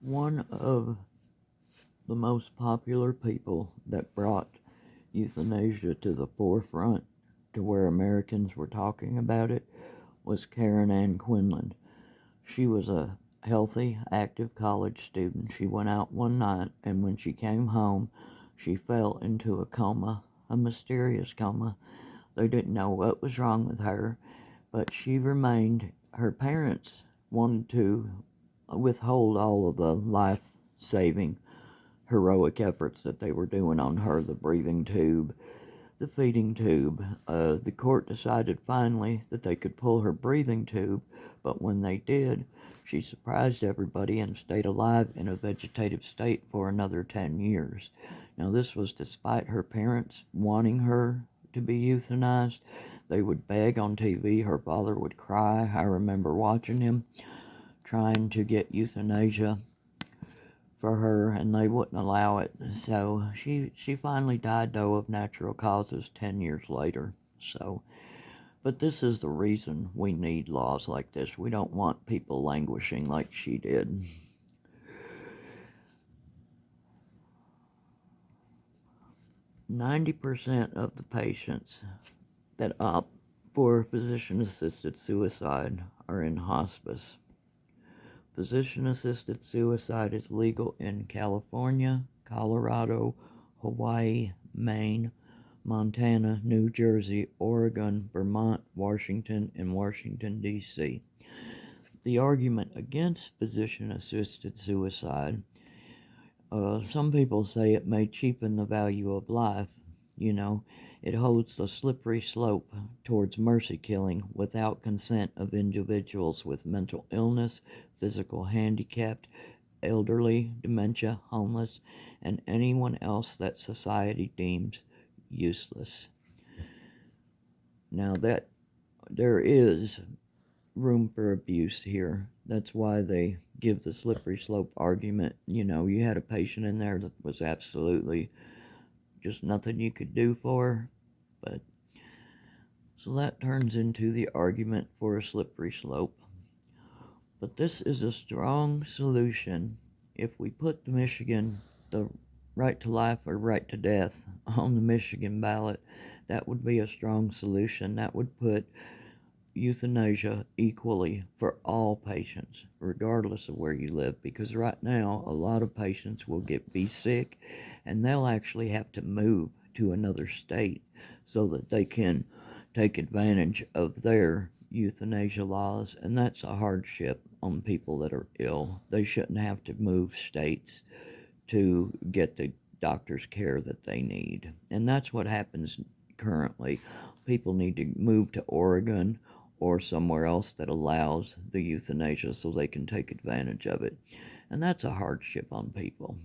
One of the most popular people that brought euthanasia to the forefront to where Americans were talking about it was Karen Ann Quinlan. She was a healthy, active college student. She went out one night, and when she came home, she fell into a coma, a mysterious coma. They didn't know what was wrong with her, but she remained. Her parents wanted to withhold all of the life-saving heroic efforts that they were doing on her, the breathing tube, the feeding tube. The court decided finally that they could pull her breathing tube, but when they did, she surprised everybody and stayed alive in a vegetative state for another 10 years. Now, this was despite her parents wanting her to be euthanized. They would beg on TV. Her father would cry. I remember watching him trying to get euthanasia for her, and they wouldn't allow it. So she finally died, though, of natural causes 10 years later. But this is the reason we need laws like this. We don't want people languishing like she did. "90% of the patients that opt for physician-assisted suicide are in hospice. Physician-assisted suicide is legal in California, Colorado, Hawaii, Maine, Montana, New Jersey, Oregon, Vermont, Washington, and Washington, D.C. The argument against physician-assisted suicide, some people say it may cheapen the value of life. It holds the slippery slope towards mercy killing without consent of individuals with mental illness, physical handicap, elderly, dementia, homeless, and anyone else that society deems useless." Now, that there is room for abuse here. That's why they give the slippery slope argument. You had a patient in there that was absolutely just nothing you could do for her. But so that turns into the argument for a slippery slope. But this is a strong solution. If we put the right to life or right to death on the Michigan ballot, that would be a strong solution. That would put euthanasia equally for all patients, regardless of where you live. Because right now, a lot of patients will be sick, and they'll actually have to move to another state so that they can take advantage of their euthanasia laws, and that's a hardship on people that are ill. They shouldn't have to move states to get the doctor's care that they need. And that's what happens currently. People need to move to Oregon or somewhere else that allows the euthanasia so they can take advantage of it. And that's a hardship on people.